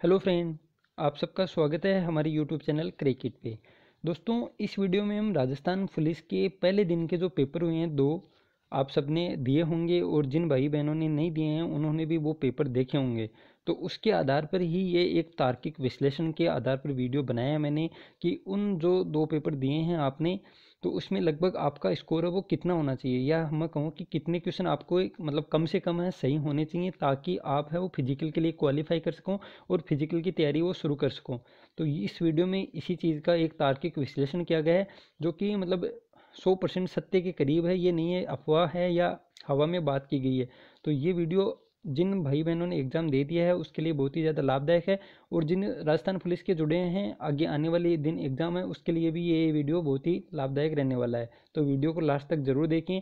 Hello friend, आप सबका स्वागत है हमारे यूट्यूब चैनल क्रिकेट पे। दोस्तों, इस वीडियो में हम राजस्थान पुलिस के पहले दिन के जो पेपर हुए हैं दो, आप सबने दिए होंगे और जिन भाई बहनों ने नहीं दिए हैं उन्होंने भी वो पेपर देखे होंगे। तो उसके आधार पर ही ये एक तार्किक विश्लेषण के आधार पर वीडियो बनाया है मैंने कि उन जो दो पेपर दिए हैं आपने, तो उसमें लगभग आपका स्कोर है वो कितना होना चाहिए, या मैं कहूँ कि कितने क्वेश्चन आपको एक मतलब कम से कम है सही होने चाहिए, ताकि आप है वो फिजिकल के लिए क्वालिफाई कर सको और फिजिकल की तैयारी वो शुरू कर सको। तो इस वीडियो में इसी चीज़ का एक तार्किक विश्लेषण किया गया है, जो कि मतलब 100% सत्य के करीब है, ये नहीं है अफवाह है या हवा में बात की गई है। तो ये वीडियो जिन भाई बहनों ने एग्ज़ाम दे दिया है उसके लिए बहुत ही ज़्यादा लाभदायक है, और जिन राजस्थान पुलिस के जुड़े हैं आगे आने वाले दिन एग्ज़ाम है उसके लिए भी ये वीडियो बहुत ही लाभदायक रहने वाला है। तो वीडियो को लास्ट तक ज़रूर देखें।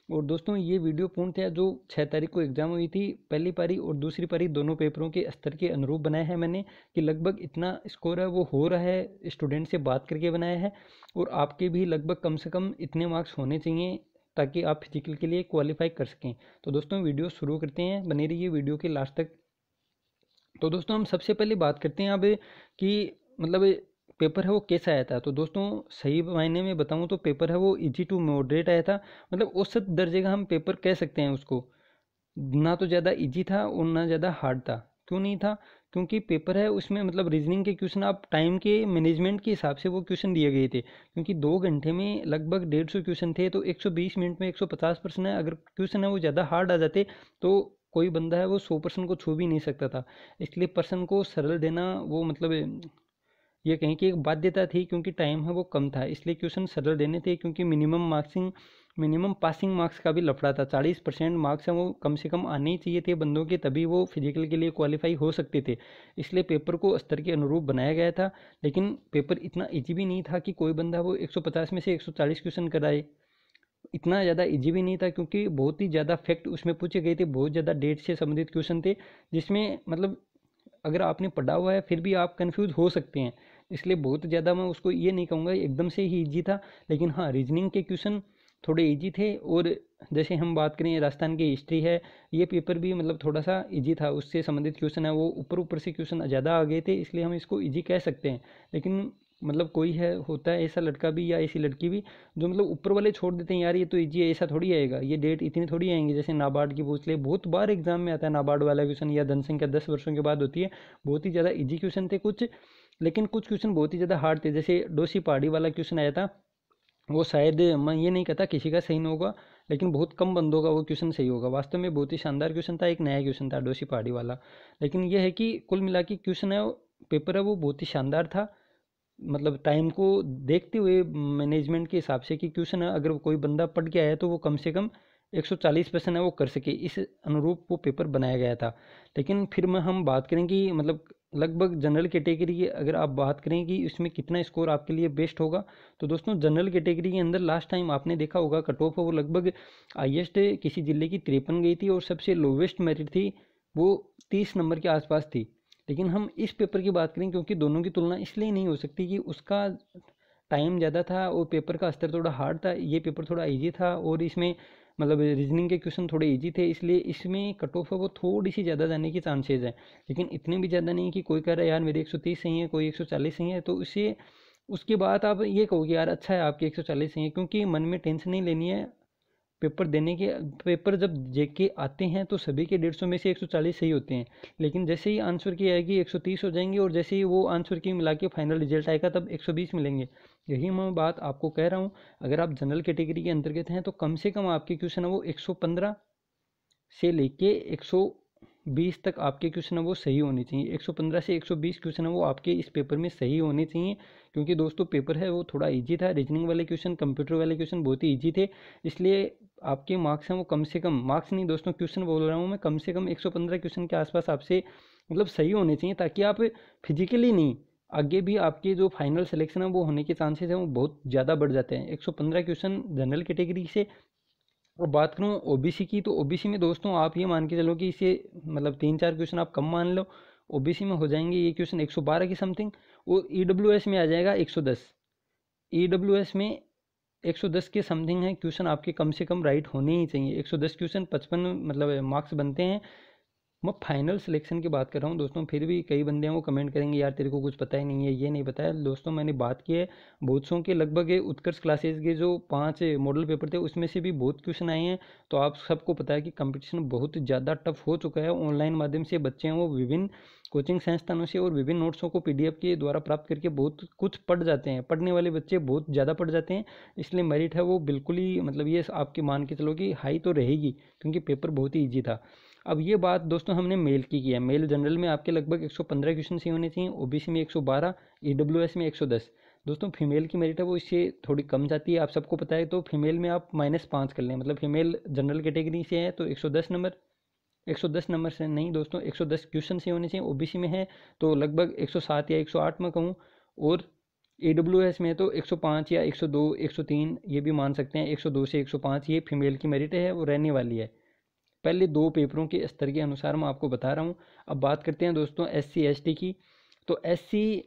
और दोस्तों, ये वीडियो पूर्णतः जो 6 तारीख को एग्ज़ाम हुई थी, पहली पारी और दूसरी पारी दोनों पेपरों के स्तर के अनुरूप बनाया है मैंने, कि लगभग इतना स्कोर है वो हो रहा है, स्टूडेंट से बात करके बनाया है। और आपके भी लगभग कम से कम इतने मार्क्स होने चाहिए ताकि आप फिजिकल के लिए क्वालिफाई कर सकें। तो दोस्तों, वीडियो शुरू करते हैं, बने रहिए वीडियो के लास्ट तक। तो दोस्तों, हम सबसे पहले बात करते हैं अब कि मतलब पेपर है वो कैसा आया था। तो दोस्तों, सही मायने में बताऊं तो पेपर है वो इजी टू मॉडरेट आया था, मतलब औसत दर्जे का हम पेपर कह सकते हैं उसको। ना तो ज़्यादा इजी था और ना ज़्यादा हार्ड था। क्यों नहीं था? क्योंकि पेपर है उसमें मतलब रीजनिंग के क्वेश्चन आप टाइम के मैनेजमेंट के हिसाब से वो क्वेश्चन दिए गए थे, क्योंकि 2 घंटे में लगभग 150 क्वेश्चन थे, तो 120 मिनट में 150% है। अगर क्वेश्चन है वो ज़्यादा हार्ड आ जाते तो कोई बंदा है वो 100% को छू भी नहीं सकता था। इसलिए पर्सन को सरल देना वो मतलब ये कहीं की एक बाध्यता थी, क्योंकि टाइम है वो कम था, इसलिए क्वेश्चन सरल देने थे। क्योंकि मिनिमम पासिंग मार्क्स का भी लफड़ा था, 40% मार्क्स हैं वो कम से कम आने ही चाहिए थे बंदों के, तभी वो फिजिकल के लिए क्वालिफाई हो सकते थे। इसलिए पेपर को स्तर के अनुरूप बनाया गया था। लेकिन पेपर इतना ईजी भी नहीं था कि कोई बंदा वो 150 में से 140 क्वेश्चन कराए। इतना ज़्यादा इजी भी नहीं था, क्योंकि बहुत ही ज़्यादा फैक्ट उसमें पूछे गए थे, बहुत ज़्यादा डेट से संबंधित क्वेश्चन थे, जिसमें मतलब अगर आपने पढ़ा हुआ है फिर भी आप कंफ्यूज हो सकते हैं। इसलिए बहुत ज़्यादा मैं उसको ये नहीं कहूँगा एकदम से ही इजी था। लेकिन हाँ, रीजनिंग के क्वेश्चन थोड़े इजी थे। और जैसे हम बात करें राजस्थान की हिस्ट्री है, ये पेपर भी मतलब थोड़ा सा इजी था, उससे संबंधित क्वेश्चन है वो ऊपर ऊपर से क्वेश्चन ज़्यादा आ गए थे, इसलिए हम इसको इजी कह सकते हैं। लेकिन मतलब कोई है होता है ऐसा लड़का भी या ऐसी लड़की भी जो मतलब ऊपर वाले छोड़ देते हैं, यार ये तो इजी है, ऐसा थोड़ी आएगा, ये डेट इतनी थोड़ी आएंगी। जैसे नाबार्ड की पूछ ले, बहुत बार एग्जाम में आता है नाबार्ड वाला क्वेश्चन, या जनसंख्या 10 वर्षों के बाद होती है। बहुत ही ज़्यादा इजी क्वेश्चन थे कुछ, लेकिन कुछ क्वेश्चन बहुत ही ज़्यादा हार्ड थे। जैसे डोसी पहाड़ी वाला क्वेश्चन आया था, वो शायद मैं ये नहीं कहता किसी का सही नहीं होगा, लेकिन बहुत कम बंदों का वो क्वेश्चन सही होगा। वास्तव में बहुत ही शानदार क्वेश्चन था, एक नया क्वेश्चन था डोसी पहाड़ी वाला। लेकिन यह है कि कुल मिला के क्वेश्चन है पेपर है वो बहुत ही शानदार था, मतलब टाइम को देखते हुए मैनेजमेंट के हिसाब से कि क्वेश्चन अगर कोई बंदा पढ़ के आया तो वो कम से कम 140% है वो कर सके, इस अनुरूप वो पेपर बनाया गया था। लेकिन फिर में हम बात करें कि मतलब लगभग जनरल कैटेगरी की अगर आप बात करें कि इसमें कितना स्कोर आपके लिए बेस्ट होगा, तो दोस्तों जनरल कैटेगरी के अंदर लास्ट टाइम आपने देखा होगा कट ऑफ वो लगभग हाईएस्ट किसी जिले की 53 गई थी, और सबसे लोवेस्ट मेरिट थी वो 30 नंबर के आसपास थी। लेकिन हम इस पेपर की बात करें, क्योंकि दोनों की तुलना इसलिए नहीं हो सकती कि उसका टाइम ज़्यादा था और पेपर का स्तर थोड़ा हार्ड था, ये पेपर थोड़ा इजी था, और इसमें मतलब रीजनिंग के क्वेश्चन थोड़े इजी थे, इसलिए इसमें कट ऑफ है वो थोड़ी सी ज़्यादा जाने की चांसेज है। लेकिन इतने भी ज़्यादा नहीं कि कोई कह रहा है यार मेरे 130 सही है, कोई 140 सही है, तो उससे उसके बाद आप ये कहोगे यार अच्छा है आपके 140 सही है, क्योंकि मन में टेंशन नहीं लेनी है। पेपर देने के पेपर जब जेके आते हैं तो सभी के 150 में से 140 सही होते हैं, लेकिन जैसे ही आंसर की आएगी 130 हो जाएंगे, और जैसे ही वो आंसर की मिला के फाइनल रिजल्ट आएगा तब 120 मिलेंगे। यही मैं बात आपको कह रहा हूँ, अगर आप जनरल कैटेगरी के अंतर्गत हैं तो कम से कम आपके क्वेश्चन है वो 115 से लेके 120 तक आपके क्वेश्चन है वो सही होने चाहिए। 115 से 120 क्वेश्चन है वो आपके इस पेपर में सही होने चाहिए, क्योंकि दोस्तों पेपर है वो थोड़ा इजी था। रीजनिंग वाले क्वेश्चन, कंप्यूटर वाले क्वेश्चन बहुत ही इजी थे, इसलिए आपके मार्क्स हैं वो कम से कम, मार्क्स नहीं दोस्तों क्वेश्चन बोल रहा हूँ मैं, कम से कम 115 क्वेश्चन के आसपास आपसे मतलब सही होने चाहिए, ताकि आप फिजिकली नहीं, आगे भी आपके जो फाइनल सिलेक्शन है वो होने के चांसेस हैं वो बहुत ज़्यादा बढ़ जाते हैं। 115 क्वेश्चन जनरल कैटेगरी से। और बात करूँ ओबीसी की, तो ओबीसी में दोस्तों आप ये मान के चलो कि इसे मतलब 3-4 क्वेश्चन आप कम मान लो, ओबीसी में हो जाएंगे ये क्वेश्चन 112 की समथिंग। और ईडब्ल्यूएस में आ जाएगा 110, ईडब्ल्यूएस में 110 के समथिंग है क्वेश्चन आपके कम से कम राइट होने ही चाहिए। 110 क्वेश्चन 55 मतलब मार्क्स बनते हैं, मैं फाइनल सिलेक्शन की बात कर रहा हूँ दोस्तों। फिर भी कई बंदे हैं वो कमेंट करेंगे यार तेरे को कुछ पता ही नहीं है, ये नहीं पता है। दोस्तों मैंने बात की है बहुत सौ के, लगभग उत्कर्ष क्लासेस के जो 5 मॉडल पेपर थे उसमें से भी बहुत क्वेश्चन आए हैं। तो आप सबको पता है कि कंपटीशन बहुत ज़्यादा टफ हो चुका है। ऑनलाइन माध्यम से बच्चे हैं वो विभिन्न कोचिंग संस्थानों से और विभिन्न नोट्सों को पीडीएफ के द्वारा प्राप्त करके बहुत कुछ पढ़ जाते हैं। पढ़ने वाले बच्चे बहुत ज़्यादा पढ़ जाते हैं, इसलिए मेरिट है वो बिल्कुल ही मतलब ये आपके मान के चलो कि हाई तो रहेगी, क्योंकि पेपर बहुत ही ईजी था। अब ये बात दोस्तों हमने मेल की है। मेल जनरल में आपके लगभग 115 क्वेश्चन ही होने चाहिए, ओबीसी में 112, ईडब्ल्यूएस में 110। दोस्तों फीमेल की मेरिट है वो इससे थोड़ी कम जाती है, आप सबको पता है। तो फीमेल में आप -5 कर लें, मतलब फीमेल जनरल कैटेगरी से है तो 110 नंबर, 110 नंबर से नहीं दोस्तों 110 क्वेश्चन से होने चाहिए। ओबीसी में है तो लगभग 107 या 108 में कहूँ, और ईडब्ल्यूएस में तो 105 या 102, 103 ये भी मान सकते हैं। 102 से 105 ये फीमेल की मेरिट है वो रहने वाली है। पहले 2 पेपरों के स्तर के अनुसार मैं आपको बता रहा हूँ। अब बात करते हैं दोस्तों एससी एसटी की। तो एससी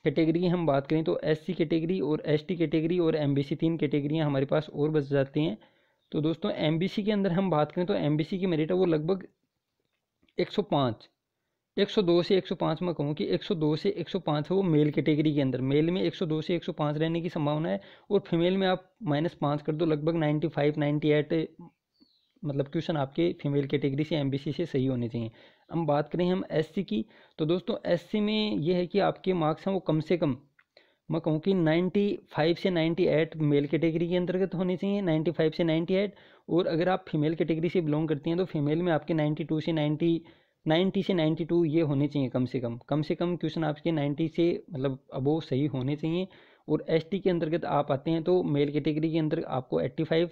कैटेगरी की हम बात करें तो एससी कैटेगरी और एसटी कैटेगरी और एमबीसी 3 कैटेगरियाँ हमारे पास और बच जाती हैं। तो दोस्तों एमबीसी के अंदर हम बात करें तो एमबीसी की मेरिट है वो लगभग 105, 102 से 105 में कहूँ कि 102 से 105 है वो मेल कैटेगरी के अंदर। मेल में 102 से 105 रहने की संभावना है, और फीमेल में आप -5 कर दो, लगभग 95, 98 मतलब क्वेश्चन आपके फीमेल कैटेगरी से एमबीसी से सही होने चाहिए। हम बात करें हम एससी की, तो दोस्तों एससी में ये है कि आपके मार्क्स हैं वो कम से कम मैं कहूँ कि 95 से 98 मेल कैटेगरी के अंतर्गत होने चाहिए, 95 से 98। और अगर आप फीमेल कैटेगरी से बिलोंग करती हैं तो फीमेल में आपके 92 से 90 से 92 ये होने चाहिए कम से कम क्वेश्चन आपके 90 से मतलब अबो सही होने चाहिए। और एसटी के अंतर्गत आप आते हैं तो मेल कैटेगरी के अंदर आपको 85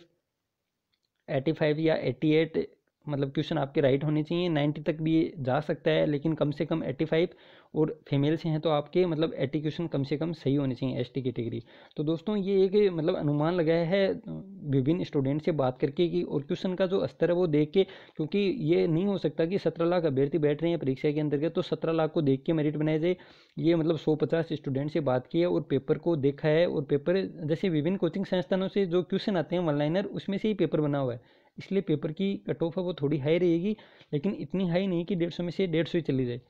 या 88 मतलब क्वेश्चन आपके राइट होने चाहिए। 90 तक भी जा सकता है लेकिन कम से कम 85, और फीमेल से हैं तो आपके मतलब 80 क्वेश्चन कम से कम सही होने चाहिए एसटी कैटेगरी। तो दोस्तों ये एक मतलब अनुमान लगाया है विभिन्न स्टूडेंट से बात करके कि और क्वेश्चन का जो स्तर है वो देख के, क्योंकि ये नहीं हो सकता कि 17 लाख अभ्यर्थी बैठ रहे हैं परीक्षा के अंतर्गत तो 17 लाख को देख के मेरिट बनाया जाए। ये मतलब 150 स्टूडेंट से बात की है और पेपर को देखा है, और पेपर जैसे विभिन्न कोचिंग संस्थानों से जो क्वेश्चन आते हैं ऑनलाइनर उसमें से ही पेपर बना हुआ है, इसलिए पेपर की कट ऑफ है वो थोड़ी हाई रहेगी, लेकिन इतनी हाई नहीं कि 150 में से 150 ही चली जाए।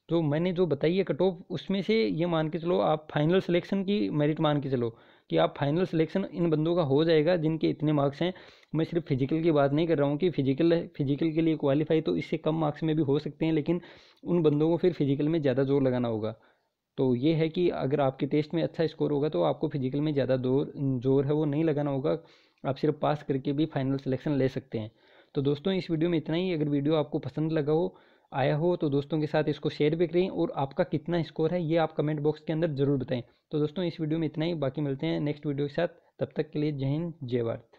तो मैंने जो बताई है कट ऑफ उसमें से ये मान के चलो आप फाइनल सिलेक्शन की मेरिट मान के चलो कि आप फाइनल सिलेक्शन इन बंदों का हो जाएगा जिनके इतने मार्क्स हैं। मैं सिर्फ फिजिकल की बात नहीं कर रहा हूँ कि फिजिकल के लिए क्वालिफाई तो इससे कम मार्क्स में भी हो सकते हैं, लेकिन उन बंदों को फिर फिजिकल में ज़्यादा जोर लगाना होगा। तो ये है कि अगर आपके टेस्ट में अच्छा स्कोर होगा तो आपको फिजिकल में ज़्यादा जोर है वो नहीं लगाना होगा, आप सिर्फ पास करके भी फाइनल सिलेक्शन ले सकते हैं। तो दोस्तों इस वीडियो में इतना ही। अगर वीडियो आपको पसंद लगा हो, आया हो, तो दोस्तों के साथ इसको शेयर भी करें, और आपका कितना स्कोर है ये आप कमेंट बॉक्स के अंदर ज़रूर बताएं। तो दोस्तों इस वीडियो में इतना ही, बाकी मिलते हैं नेक्स्ट वीडियो के साथ। तब तक के लिए जय हिंद जय भारत।